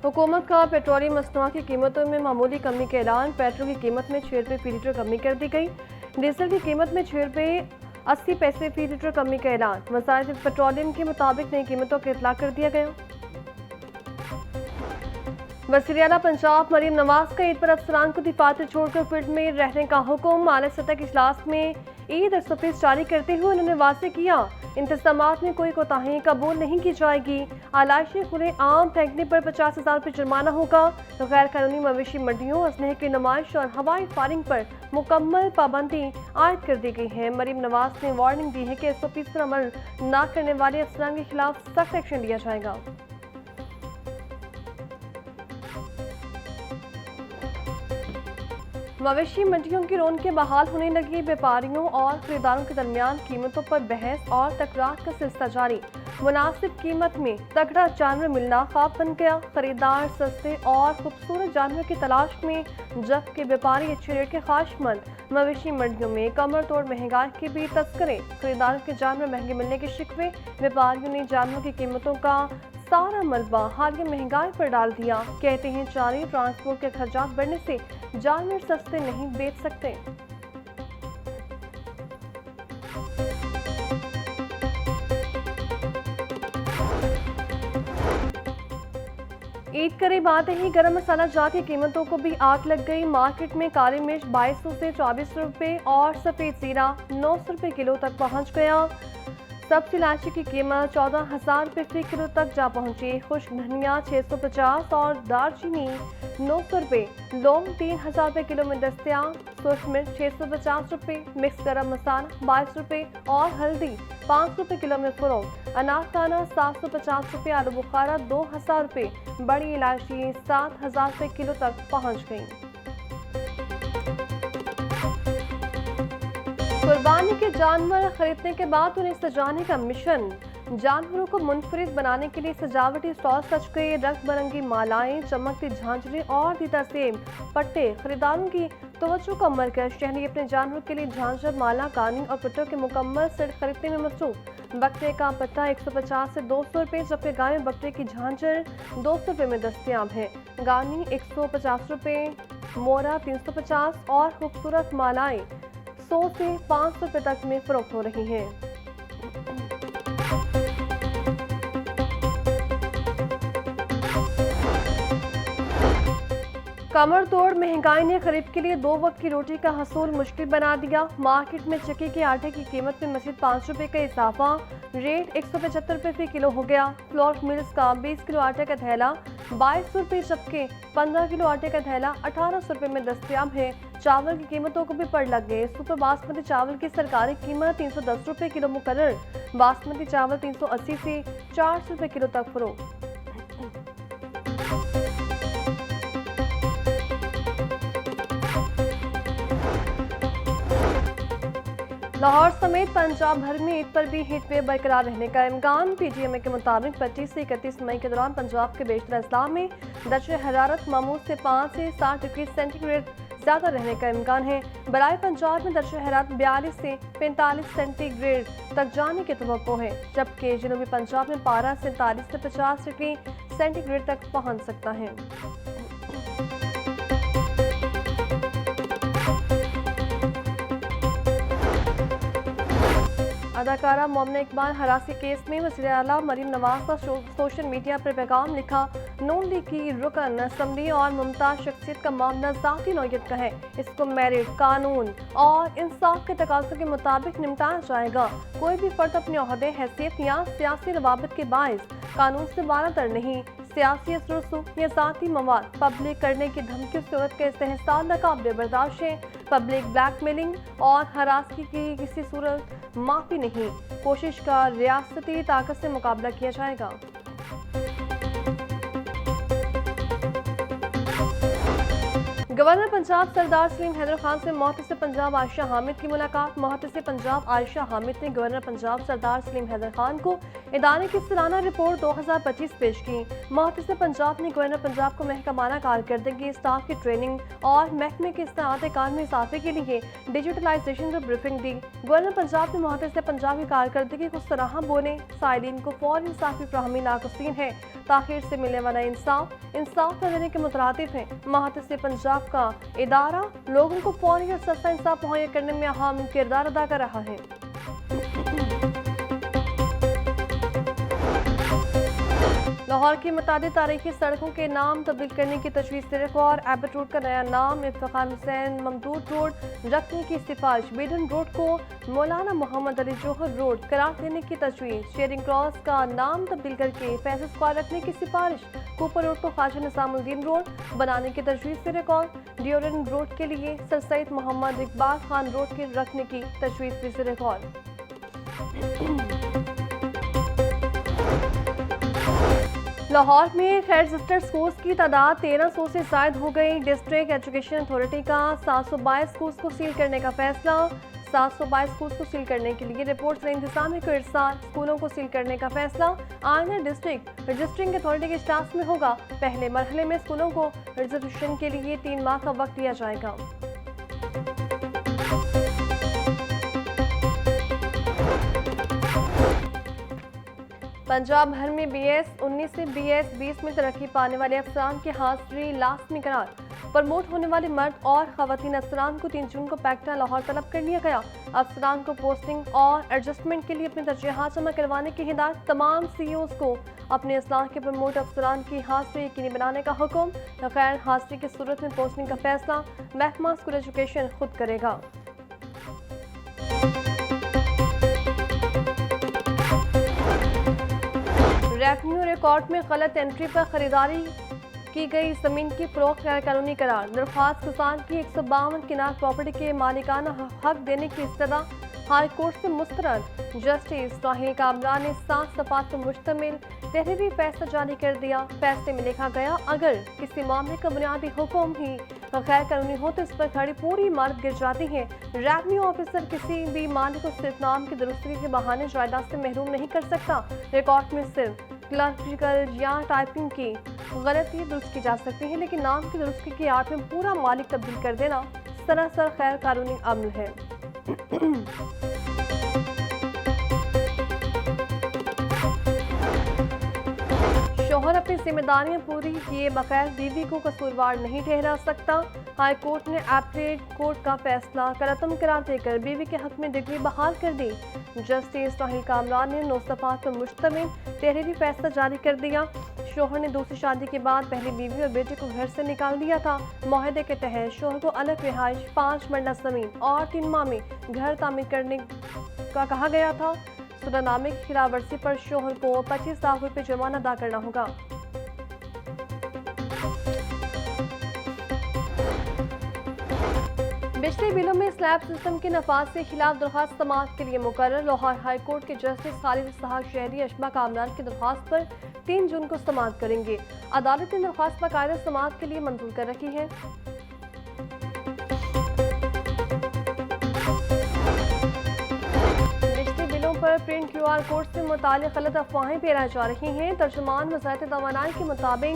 हुकूमत का पेट्रोलियम मसनूआत की कीमतों में मामूली कमी का ऐलान। पेट्रोल की कीमत में 6 रुपये फी लीटर कमी कर दी गई। डीजल की कीमत में 6 रुपये 80 पैसे फी लीटर कमी का ऐलान। वज़ारत पेट्रोलियम के मुताबिक नई कीमतों का इतला कर दिया गया। वज़ीर आला पंजाब मरीम नवाज का ईद पर अफसरान को दिफातर छोड़कर फील्ड में रहने का हुक्म। आला सतह के इजलास में ईद एसओपीज़ जारी करते हुए उन्होंने वाज़ेह किया, इंतज़ामात में कोई कोताही कबूल नहीं की जाएगी। आलाइशी खुले आम फेंकने पर 50,000 रुपये जुर्माना होगा। गैर कानूनी मवेशी मंडियों, असलहे की नुमाइश और हवाई फायरिंग पर मुकम्मल पाबंदी आयद कर दी गई है। मरीम नवाज ने वार्निंग दी है कि एसओपीज़ पर अमल न करने वाले अफसरान के खिलाफ सख्त एक्शन लिया जाएगा। मवेशी मंडियों की रौनकें बहाल होने लगी। व्यापारियों और खरीदारों के दरमियान कीमतों पर बहस और तकरार का सिलसिला जारी। मुनासिब कीमत में तगड़ा जानवर मिलना ख्वाब बन गया। खरीदार सस्ते और खूबसूरत जानवर की तलाश में, जबकि व्यापारी अच्छे रेट के ख्वाहिशमंद। मवेशी मंडियों में कमर तोड़ महंगाई के भी तस्करे। खरीदारों के जानवर महंगे मिलने के शिकवे। व्यापारियों ने जानवरों की कीमतों का सारा मलबा हालिया महंगाई पर डाल दिया। कहते हैं चारी ट्रांसपोर्ट के खर्चात बढ़ने से जानवर सस्ते नहीं बेच सकते। ईद करीब आते ही गरम मसाला जात की कीमतों को भी आग लग गई। मार्केट में काली मिर्च 2200 से 24 रुपये और सफ़ेद जीरा 900 रुपये किलो तक पहुंच गया। सब्ज़ इलायची की कीमत 14,000 रुपये फी किलो तक जा पहुंची। खुश्क धनिया 650 और दालचीनी 900 रुपये। लौंग 3,000 रुपये किलो में दस्तयाब। सुर्ख मिर्च 650 रुपये, मिक्स गरम मसाला 22 रुपये और हल्दी 500 रुपये किलो में फ़रोख्त। अनारदाना 750 रुपये, आलू बुखारा 2,000 रुपये, बड़ी इलायची 7,000 रुपये किलो तक पहुँच गई। कुर्बानी के जानवर खरीदने के बाद उन्हें सजाने का मिशन। जानवरों को मुनफरिद बनाने के लिए सजावटी स्टॉल सज गए। रंग बिरंगी मालाएं, चमकती झांझरें और दीदा सेब पट्टे खरीदारों की तवज्जो का मरकज। शहरी अपने जानवरों के लिए झांझर, माला, गानी और पट्टों के मुकम्मल सेट खरीदने में मसरूफ। बकरे का पट्टा 150 से 200 रुपये, जबकि गाय में बकरे की झांझर 200 रुपये में दस्तयाब है। गानी 150 रुपये, मोरा 350 और खूबसूरत मालाएं 100 से 500 रुपये तक में फरोख्त हो रही हैं। कमर तोड़ महंगाई ने गरीब के लिए 2 वक्त की रोटी का हसूल मुश्किल बना दिया। मार्केट में चक्की के आटे की कीमत में मज़ीद 5 रुपये का इजाफा। रेट 175 रुपये फी किलो हो गया। फ्लोर मिल्स का 20 किलो आटे का थैला 2200 रुपये, जबकि 15 किलो आटे का थैला 1800 रुपये में दस्तयाब है। चावल की कीमतों को भी पड़ लग गए। सुपर बासमती चावल की सरकारी कीमत 310 रुपये किलो मुकर्रर। बासमती चावल 380 से 400 रुपये किलो तक फरोख्त। लाहौर समेत पंजाब भर में ईद पर भी हीट वेव बरकरार रहने का इम्कान। पीजीएमए के मुताबिक 25 से 31 मई के दौरान पंजाब के बेशतर अजला में दर्जे हरारत मामूल से 5 से 7 डिग्री सेंटीग्रेड ज़्यादा रहने का इम्कान है। बराए पंजाब में दर्जे हरारत 42 से 45 सेंटीग्रेड तक जाने की तवक्को है, जबकि जनूबी पंजाब में पारा 47 से 50 डिग्री सेंटीग्रेड तक पहुँच सकता है। अदाकारा मोमिना इकबाल हरासी केस में वज़ीर आला मरीम नवाज का सोशल मीडिया पर पैगाम लिखा। नून लीग की रुकन असम्बली और मुमताज़ शख्सियत का मामला ज़ाती नौयत का है। इसको मेरिट, कानून और इंसाफ के तकाज़ों के मुताबिक निपटाया जाएगा। कोई भी फर्द अपने ओहदे, हैसियत या सियासी रवाबत के बायस कानून से बालातर नहीं। सियासी असर या ज़ाती मवाद पब्लिक करने की धमकी सूरत के इस्तेहसाल नाकाबिले बर्दाश्त है। पब्लिक ब्लैकमेलिंग और हरासगी की किसी सूरत माफ़ी नहीं। कोशिश का रियासती ताकत से मुकाबला किया जाएगा। गवर्नर पंजाब सरदार सलीम हैदर खान से मुहतसिब पंजाब आयशा हामिद की मुलाकात। मुहतसिब पंजाब आयशा हामिद ने गवर्नर पंजाब सरदार सलीम हैदर खान को इदारे की सालाना रिपोर्ट 2025 पेश की। मुहतसिब पंजाब ने गवर्नर पंजाब को महकमाना कारकर्दगी, स्टाफ की ट्रेनिंग और महकमे के इस्तेमाल कार में इजाफे के लिए डिजिटलाइजेशन पर ब्रीफिंग दी। गवर्नर पंजाब ने मुहतसिब पंजाब की कारकर्दगी को सराहा बोले। साइलिन को फौरी इंसाफ की फ्राहमी नागजीन है। ताखिर से मिलने वाला इंसाफ न देने के मुतरादिफ है। मुहतसिब पंजाब का इदारा लोगों को फौरी और सस्ता इंसाफ मुहैया करने में अहम किरदार अदा कर रहा है। लाहौर की मुतादिद तारीखी सड़कों के नाम तब्दील करने की तजवीज़ से गौर। एबट रोड का नया नाम इफ्तिखार हुसैन ममदूद रोड रखने की सिफारिश। बीडन रोड को मौलाना मोहम्मद अली जौहर रोड करार देने की तजवीज़। शेयरिंग क्रॉस का नाम तब्दील करके फैसल स्क्वायर रखने की सिफारिश। कूपर रोड को ख्वाजा निजामुद्दीन रोड बनाने की तजवीज़ से रिकॉर्ड। डियोरन रोड के लिए सर सैयद मोहम्मद इकबाल खान रोड के रखने की तजवीज़ से रिकॉर्ड। लाहौर में खैर रजिस्टर्ड स्कूल्स की तादाद 1300 से ज़ायद हो गई। डिस्ट्रिक्ट एजुकेशन अथॉरिटी का 722 स्कूल्स को सील करने का फैसला। 722 स्कूल्स को सील करने के लिए रिपोर्ट से इंतजामी को इरसाल। स्कूलों को सील करने का फैसला आइंदा डिस्ट्रिक्ट रजिस्ट्रिंग अथॉरिटी के इजलास में होगा। पहले मरहले में स्कूलों को रजिस्ट्रेशन के लिए 3 माह का वक्त दिया जाएगा। पंजाब भर में BS 19 से BS 20 में तरक्की पाने वाले अफसरान की हाजिरी लाजमी करार। प्रमोट होने वाले मर्द और खवातीन अफसरान को 3 जून को पैक्टा लाहौर तलब कर लिया गया। अफसरान को पोस्टिंग और एडजस्टमेंट के लिए अपने तरजीहात जमा करवाने की हिदायत। तमाम CEOs को अपने असलाह के प्रमोट अफसरान की हाजिरी यकीनी बनाने का हुक्म। गैर हाजिरी की सूरत में पोस्टिंग का फैसला महकमा स्कूल एजुकेशन खुद करेगा। रेवेन्यू रिकॉर्ड में गलत एंट्री पर खरीदारी की गई जमीन की फरोख्त गैर कानूनी करार। दरख्वास्त किसान की 152 किनार प्रॉपर्टी के मालिकाना हक देने की इस्तदा हाई कोर्ट से मुस्तरद। जस्टिस साहिल कामरान ने 7 सफ़ात पर मुश्तमिल तहरीरी फैसला जारी कर दिया। फैसले में लिखा गया, अगर किसी मामले का बुनियादी हुक्म ही गैर कानूनी हो तो इस पर खड़ी पूरी इमारत गिर जाती है। रेवेन्यू ऑफिसर किसी भी मालिक को सिर्फ नाम की दुरुस्ती के बहाने जायदाद से महरूम नहीं कर सकता। रिकॉर्ड में सिर्फ क्लर्जिकल या टाइपिंग की गलती दुरुस्त की जा सकती है, लेकिन नाम की दुरुस्ती की आड़ में पूरा मालिक तब्दील कर देना सरासर गैर कानूनी अमल है। शोहर अपनी जिम्मेदारियां पूरी किए बगैर बीवी को कसूरवार नहीं ठहरा सकता। हाई कोर्ट ने अपीलेट कोर्ट का फैसला करतम करार देकर बीवी के हक में डिग्री बहाल कर दी। जस्टिस साहिल कामरान ने 9 सफ़ात पर मुश्तमिल तहरीरी फैसला जारी कर दिया। शोहर ने दूसरी शादी के बाद पहली बीवी और बेटे को घर से निकाल दिया था। मुआहदे के तहत शोहर को अलग रिहाइश, 5 मरला ज़मीन और 3 माह में घर तामीर करने का कहा गया था। सुलहनामे की खिलाफ वर्जी पर शोहर को 25 लाख रुपये जुर्माना अदा करना होगा। बिजली बिलों में स्लैब सिस्टम के नफाज के खिलाफ दरख्वास्त समाअत के लिए मुकर्रर। लाहौर हाई कोर्ट के जस्टिस खालिद इसहाक शहरी अशमा कामरान की दरख्वास्त पर 3 जून को समाअत करेंगे। अदालत ने दरख्वास्त बाकायदा समाअत के लिए मंजूर कर रखी है। पर प्रिंट QR कोड से मुतालिक गलत अफवाहें फैलाई जा रही हैं। तर्जुमान वज़ारत तवानाई के मुताबिक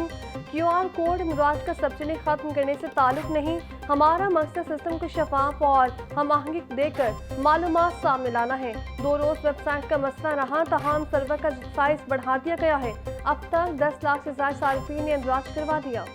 QR कोड मुराद का सब्सिडी खत्म करने से ताल्लुक नहीं, हमारा मकसद सिस्टम को शफाफ और हम आहंगी देकर मालूमात सामने लाना है। 2 रोज़ वेबसाइट का मसला रहा, तमाम सर्वर का साइज बढ़ा दिया गया है। अब तक 10 लाख से ज़्यादा सार्फिन ने इंदराज करवा दिया।